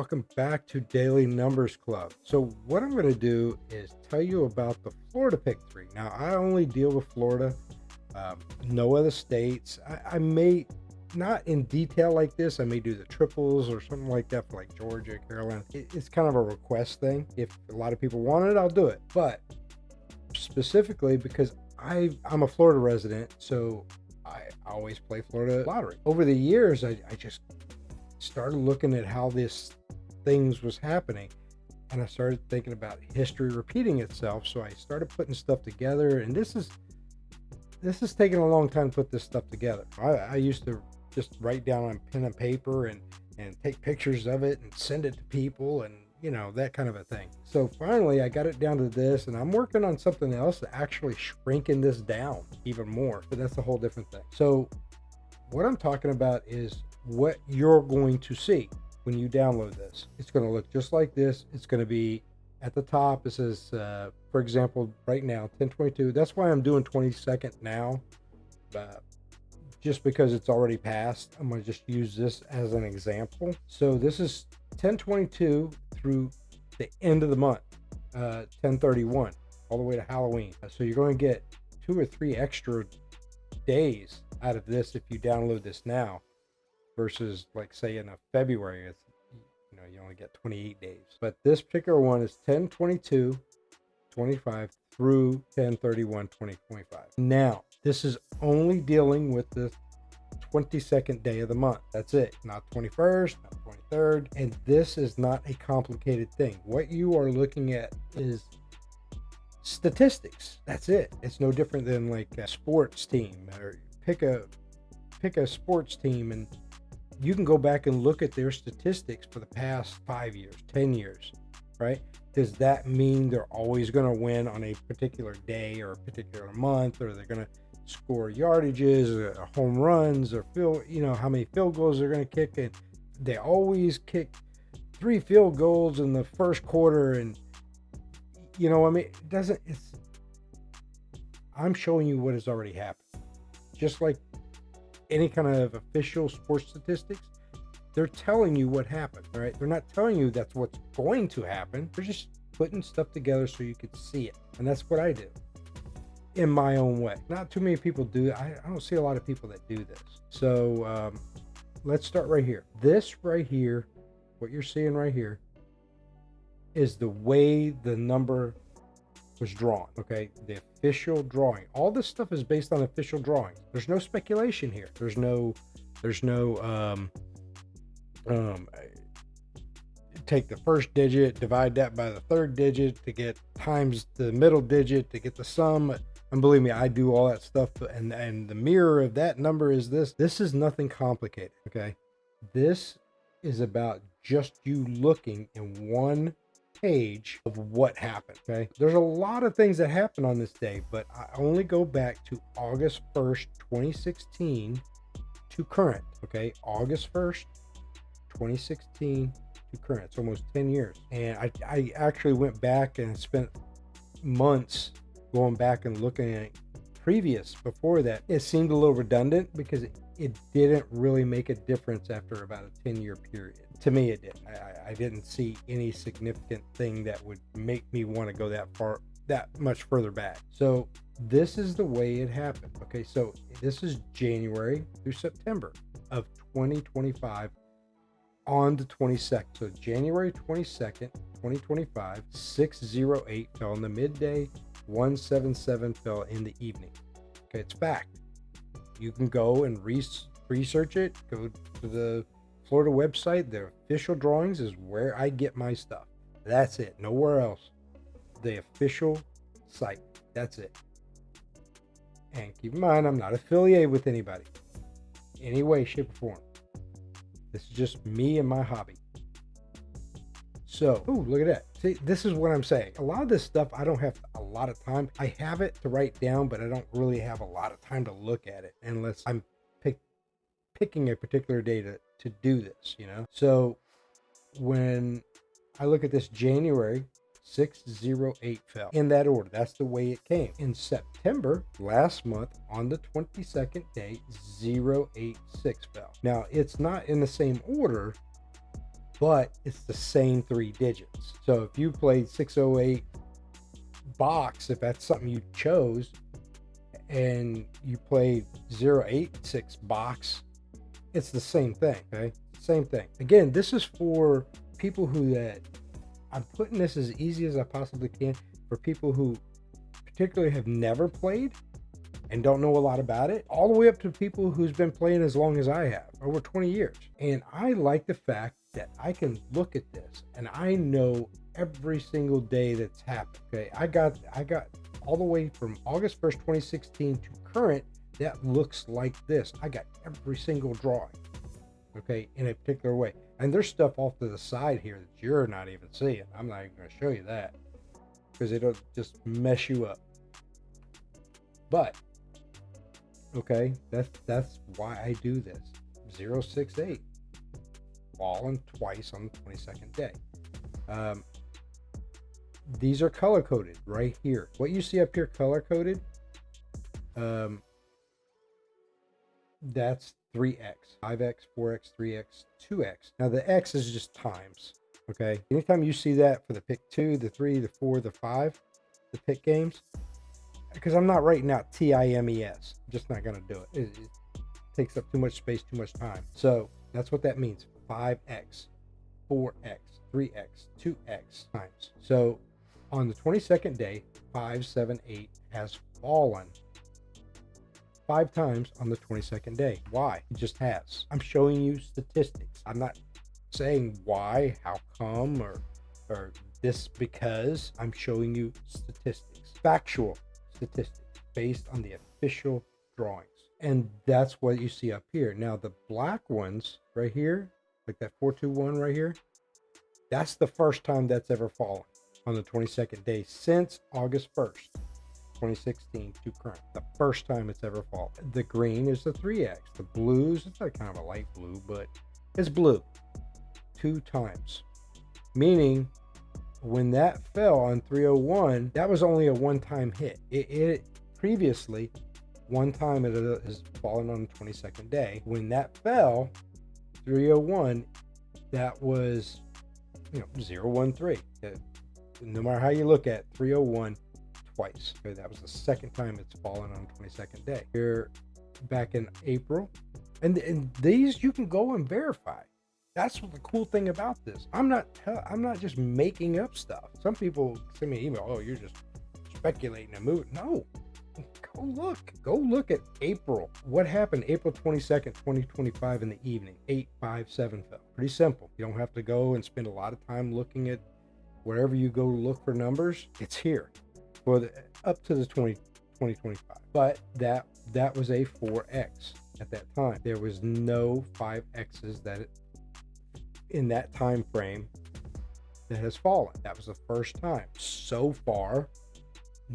welcome back to Daily Numbers Club. So what I'm going to do is tell you about the Florida Pick 3. Now, I only deal with Florida, no other states. I may, not in detail like this, I may do the triples or something like that for like Georgia, Carolina. It's kind of a request thing. If a lot of people want it, I'll do it. But specifically because I'm a Florida resident, so I always play Florida lottery. Over the years, I just started looking at how this things was happening, and I started thinking about history repeating itself. So I started putting stuff together, and this is taking a long time to put this stuff together. I used to just write down on pen and paper and take pictures of it and send it to people, and that kind of a thing. So finally I got it down to this, and I'm working on something else to actually shrinking this down even more, but that's a whole different thing. So what I'm talking about is what you're going to see when you download this. It's going to look just like this. It's going to be at the top. It says, for example, right now, 1022. That's why I'm doing 22nd now, just because it's already passed. I'm going to just use this as an example. So this is 1022 through the end of the month, 1031, all the way to Halloween. So you're going to get 2 or 3 extra days out of this if you download this now, versus like say in a February, it's, you only get 28 days. But this particular one is 10/22/25 through 10/31/2025. Now, this is only dealing with the 22nd day of the month. That's it. Not 21st, not 23rd. And this is not a complicated thing. What you are looking at is statistics. That's it. It's no different than like a sports team, or pick a sports team, and you can go back and look at their statistics for the past 5 years, 10 years, right? Does that mean they're always going to win on a particular day or a particular month, or they're going to score yardages or home runs or how many field goals they're going to kick? And they always kick 3 field goals in the first quarter. And, I'm showing you what has already happened. Just like any kind of official sports statistics, they're telling you what happened, all right? They're not telling you that's what's going to happen. They're just putting stuff together so you could see it. And that's what I do in my own way. Not too many people do that. I don't see a lot of people that do this. So let's start right here. This right here, what you're seeing right here, is the way the number was drawn. Okay, the official drawing. All this stuff is based on official drawings. There's no speculation here. There's no take the first digit, divide that by the third digit to get times the middle digit to get the sum. And believe me, I do all that stuff, and the mirror of that number is this. This is nothing complicated. Okay, this is about just you looking in one page of what happened. Okay, there's a lot of things that happen on this day, but I only go back to August 1st 2016 to current. Okay, August 1st 2016 to current. It's almost 10 years. And I actually went back and spent months going back and looking at previous before that. It seemed a little redundant because it didn't really make a difference after about a 10-year period. To me, it did. I didn't see any significant thing that would make me want to go that much further back. So this is the way it happened. Okay, so this is January through September of 2025 on the 22nd. So January 22nd, 2025, 608 fell in the midday, 177 fell in the evening. Okay, it's fact. You can go and research it. Go to the Florida website. The official drawings is where I get my stuff. That's it. Nowhere else. The official site. That's it. And keep in mind, I'm not affiliated with anybody. Any way, shape, or form. This is just me and my hobby. So, look at that. See, this is what I'm saying. A lot of this stuff, I don't have a lot of time. I have it to write down, but I don't really have a lot of time to look at it unless I'm picking a particular day to do this, So when I look at this January, 608 fell in that order. That's the way it came. In September, last month, on the 22nd day, 086 fell. Now, it's not in the same order, but it's the same 3 digits. So if you played 608 box, if that's something you chose, and you played 086 box, it's the same thing. Okay, same thing. Again, this is for people who that I'm putting this as easy as I possibly can for people who particularly have never played and don't know a lot about it, all the way up to people who's been playing as long as I have, over 20 years. And I like the fact that I can look at this and I know every single day that's happened. Okay, I got all the way from August 1st, 2016 to current that looks like this. I got every single drawing, okay, in a particular way. And there's stuff off to the side here that you're not even seeing. I'm not even going to show you that because it'll just mess you up. But okay, that's why I do this. 068 fallen twice on the 22nd day. These are color coded right here. What you see up here color coded, that's 3x, 5x, 4x, 3x, 2x. Now the x is just times. Okay, anytime you see that for the pick 2, the 3, the 4, the 5, the pick games, because I'm not writing out TIMES. I'm just not going to do it. It takes up too much space, too much time. So that's what that means. 5x, 4x, 3x, 2x times. So on the 22nd day, 578 has fallen 5 times on the 22nd day. Why? It just has. I'm showing you statistics. I'm not saying why, how come, or this because. I'm showing you statistics, factual statistics based on the official drawings. And that's what you see up here. Now the black ones right here, like that 421 right here, that's the first time that's ever fallen on the 22nd day since August 1st, 2016 to current. The first time it's ever fallen. The green is the 3x. The blues, it's like kind of a light blue, but it's blue 2 times. Meaning when that fell on 301, that was only a one-time hit. It previously, one time it has fallen on the 22nd day. When that fell, 301, that was, 013. No matter how you look at 301 twice. Okay, that was the second time it's fallen on the 22nd day. Here back in April. And these you can go and verify. That's what the cool thing about this. I'm not just making up stuff. Some people send me an email, oh, you're just speculating and moving. No, go look at April. What happened April 22nd, 2025 in the evening? 857 fell. Pretty simple. You don't have to go and spend a lot of time looking at wherever you go look for numbers. It's here for up to the 2025. But that was a 4x at that time. There was no 5x's in that time frame that has fallen. That was the first time. So far,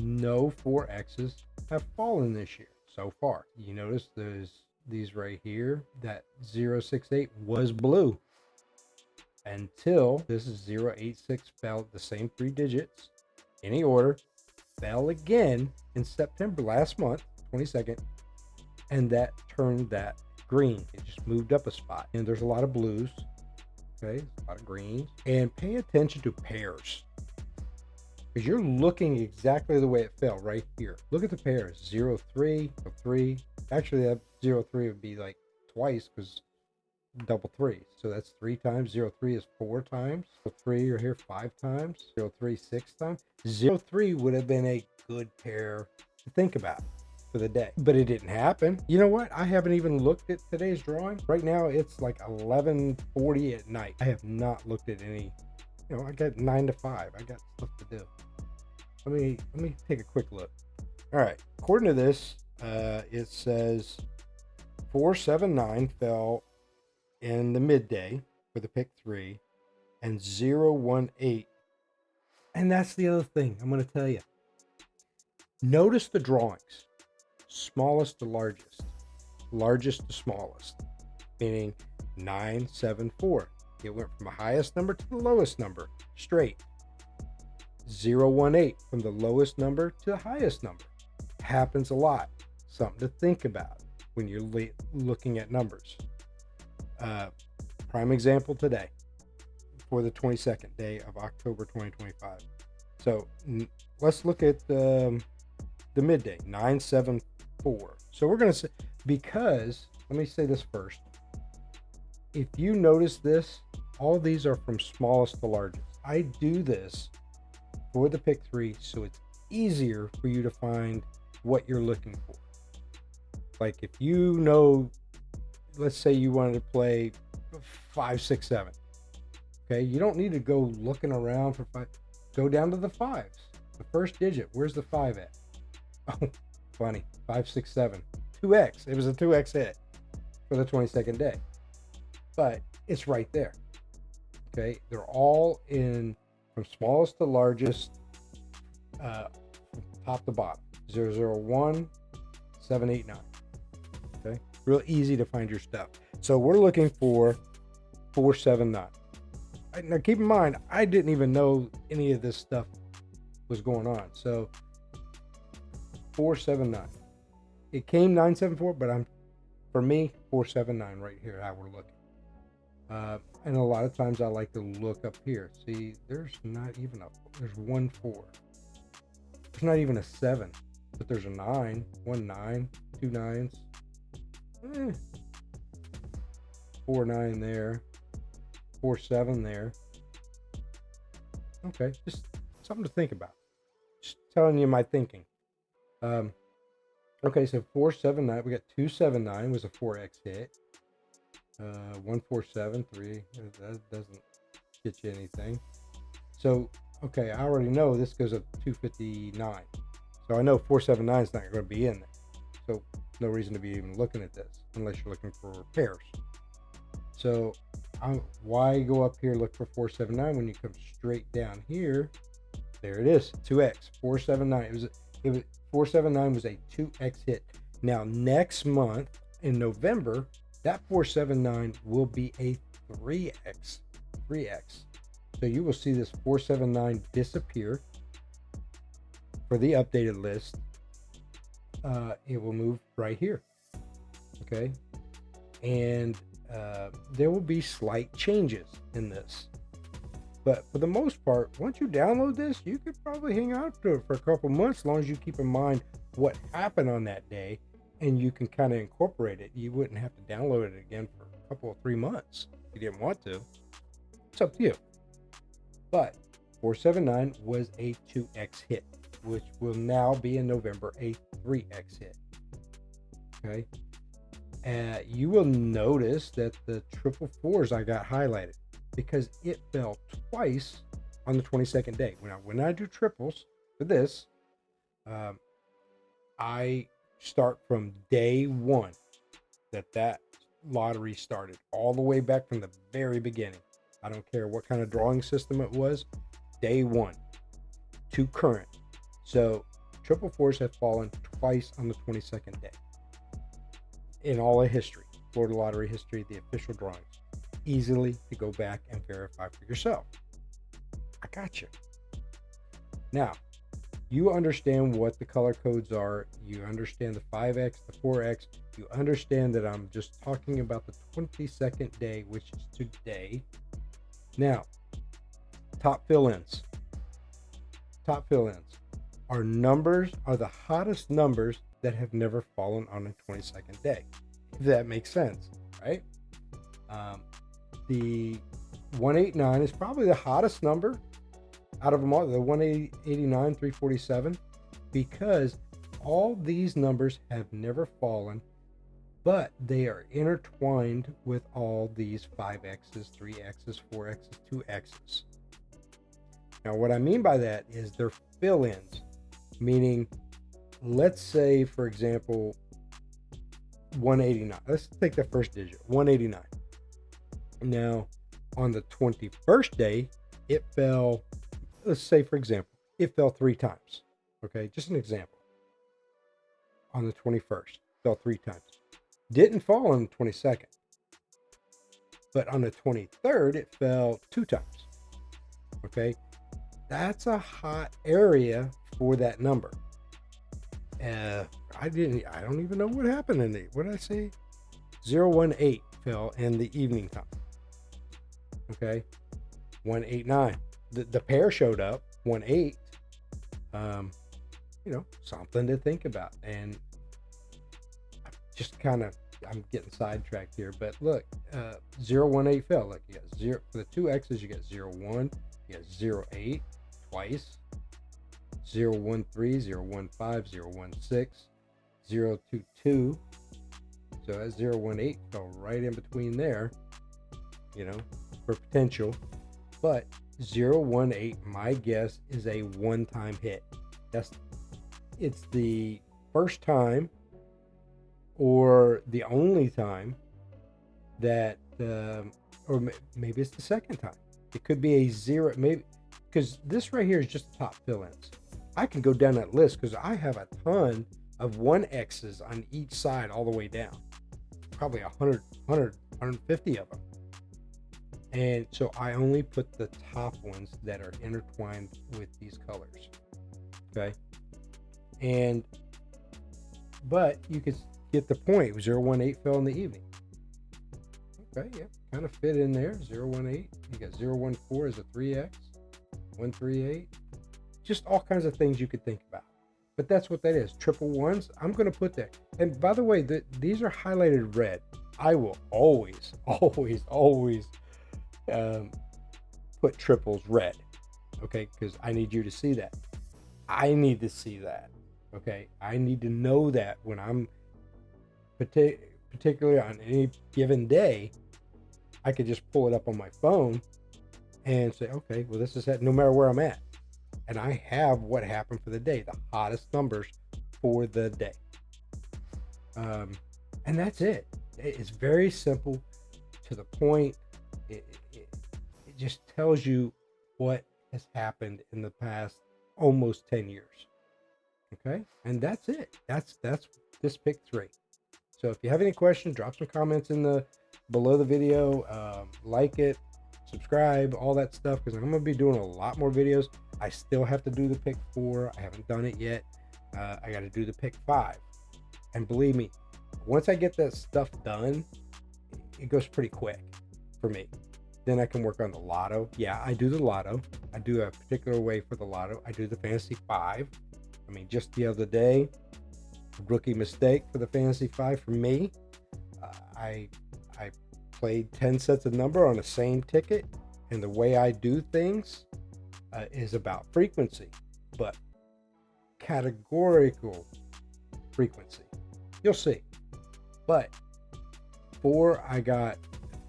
no 4x's have fallen this year so far. You notice these right here, that 068 was blue until this is 086 fell the same 3 digits, any order, fell again in September last month, 22nd, and that turned that green. It just moved up a spot. And there's a lot of blues. Okay, a lot of greens. And pay attention to pairs, because you're looking exactly the way it fell right here. Look at the pairs. 03, 3. Actually, that 03 would be like twice because double 3. So that's 3 times. 03 is 4 times. 03 are here 5 times. 03 6 times. 03 would have been a good pair to think about for the day, but it didn't happen. You know what? I haven't even looked at today's drawing. Right now it's like 11:40 at night. I have not looked at any. I got 9 to 5. I got stuff to do. Let me take a quick look. All right. According to this, it says 479 fell in the midday for the pick 3, and 018. And that's the other thing I'm going to tell you. Notice the drawings. Smallest to largest, largest to smallest, meaning 974. It went from the highest number to the lowest number, straight. 018 from the lowest number to the highest number. Happens a lot. Something to think about when you're looking at numbers. Prime example today. for the 22nd day of October 2025. So let's look at the midday, 974. So we're going to say, because, let me say this first. If you notice this, all these are from smallest to largest. I do this for the pick 3 so it's easier for you to find what you're looking for. Like if you know, let's say you wanted to play 5, 6, 7. Okay, you don't need to go looking around for 5. Go down to the 5s. The first digit. Where's the 5 at? Oh, funny. 5, 6, 7. 2x. It was a 2x hit for the 22nd day. But it's right there. Okay, they're all in from smallest to largest, top to bottom. 001, 789. Okay, real easy to find your stuff. So we're looking for 479. Now keep in mind, I didn't even know any of this stuff was going on. So 479. It came 974, but for me 479 right here. How we're looking. And a lot of times I like to look up here. See, there's not even there's 1 4. There's not even a 7, but there's a 9, 1 9, 2 9s. 4 9 there, 4 7 there. Okay, just something to think about. Just telling you my thinking. Okay, so 479. We got 279 was a 4x hit. 147 3. That doesn't get you anything. So okay, I already know this goes up 259. So I know 479 is not going to be in there. So no reason to be even looking at this unless you're looking for pairs. So why go up here look for 479 when you come straight down here? There it is, 2x 479. It was 479 was a 2x hit. Now next month in November, that 479 will be a 3x. So you will see this 479 disappear for the updated list. It will move right here. Okay. And there will be slight changes in this. But for the most part, once you download this, you could probably hang out to it for a couple months as long as you keep in mind what happened on that day and you can kind of incorporate it. You wouldn't have to download it again for a couple of 3 months if you didn't want to. It's up to you. But 479 was a 2x hit, which will now be in November a 3x hit. Okay. You will notice that the 444s I got highlighted because it fell twice on the 22nd day. When I do triples for this, I start from day 1 that lottery started, all the way back from the very beginning. I don't care what kind of drawing system it was, day 1 to current. So 444s have fallen twice on the 22nd day in all of history, Florida lottery history, the official drawings. Easily to go back and verify for yourself. I got you. Now, you understand what the color codes are. You understand the 5X, the 4X. You understand that I'm just talking about the 22nd day, which is today. Now, top fill-ins. Top fill-ins are the hottest numbers that have never fallen on the 22nd day. If that makes sense, right? The 189 is probably the hottest number out of them all, the 189, 347, because all these numbers have never fallen, but they are intertwined with all these 5X's, 3X's, 4X's, 2X's. Now, what I mean by that is they're fill-ins, meaning, let's say, for example, 189. Let's take the first digit, 189. Now, on the 21st day, it fell, let's say, for example, it fell 3 times. Okay, just an example. On the 21st, fell 3 times. Didn't fall on the 22nd. But on the 23rd, it fell 2 times. Okay, that's a hot area for that number. I don't even know what happened in it. What did I say? 018 fell in the evening time. Okay. 189. The pair showed up 18. Something to think about. And just kind of, I'm getting sidetracked here, but look, 018 fell. Look, you got zero for the two X's. You got 01, you got 08 twice, 013, 015, 016, 022. So that 018 fell right in between there, for potential. But 018, my guess, is a one-time hit. It's the first time or the only time that, or maybe it's the second time. It could be a zero, maybe, because this right here is just the top fill-ins. I can go down that list because I have a ton of 1X's on each side all the way down. Probably 150 of them. And so I only put the top ones that are intertwined with these colors. Okay. But you could get the point. 018 fell in the evening. Okay, yeah, kind of fit in there. 018. You got 014 as a 3X. 138. Just all kinds of things you could think about. But that's what that is. Triple ones. I'm going to put that. And by the way, these are highlighted red. I will always put triples red. Okay, because I need you to see that. I need to see that. Okay, I need to know that when I'm particularly on any given day, I could just pull it up on my phone and say, okay, well, this is it, no matter where I'm at. And I have what happened for the day, the hottest numbers for the day. And that's it. It's very simple, to the point. It just tells you what has happened in the past almost 10 years. Okay, and that's it. That's this pick 3. So if you have any questions, drop some comments in the below the video. Like it, subscribe, all that stuff, because I'm going to be doing a lot more videos. I still have to do the pick 4. I haven't done it yet. I got to do the pick 5. And believe me, once I get that stuff done, it goes pretty quick for me. Then I can work on the lotto. Yeah, I do the lotto. I do a particular way for the lotto. I do the fantasy 5. I mean, just the other day, rookie mistake for the fantasy 5 for me. I played 10 sets of number on the same ticket, and the way I do things is about frequency, but categorical frequency. You'll see. But I got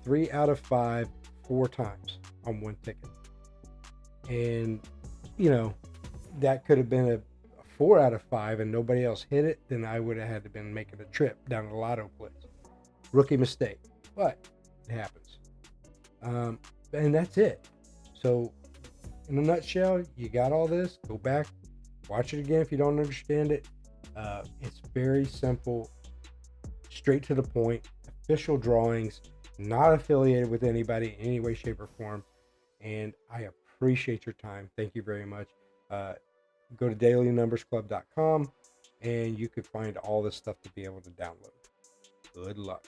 3 out of 5 4 times on one ticket. And, that could have been a 4 out of 5 and nobody else hit it, then I would have had to been making a trip down to the lotto place. Rookie mistake, but it happens. And that's it. So in a nutshell, you got all this. Go back, watch it again if you don't understand it. It's very simple, straight to the point, official drawings, not affiliated with anybody in any way, shape, or form. And I appreciate your time. Thank you very much. Go to dailynumbersclub.com and you can find all this stuff to be able to download. Good luck.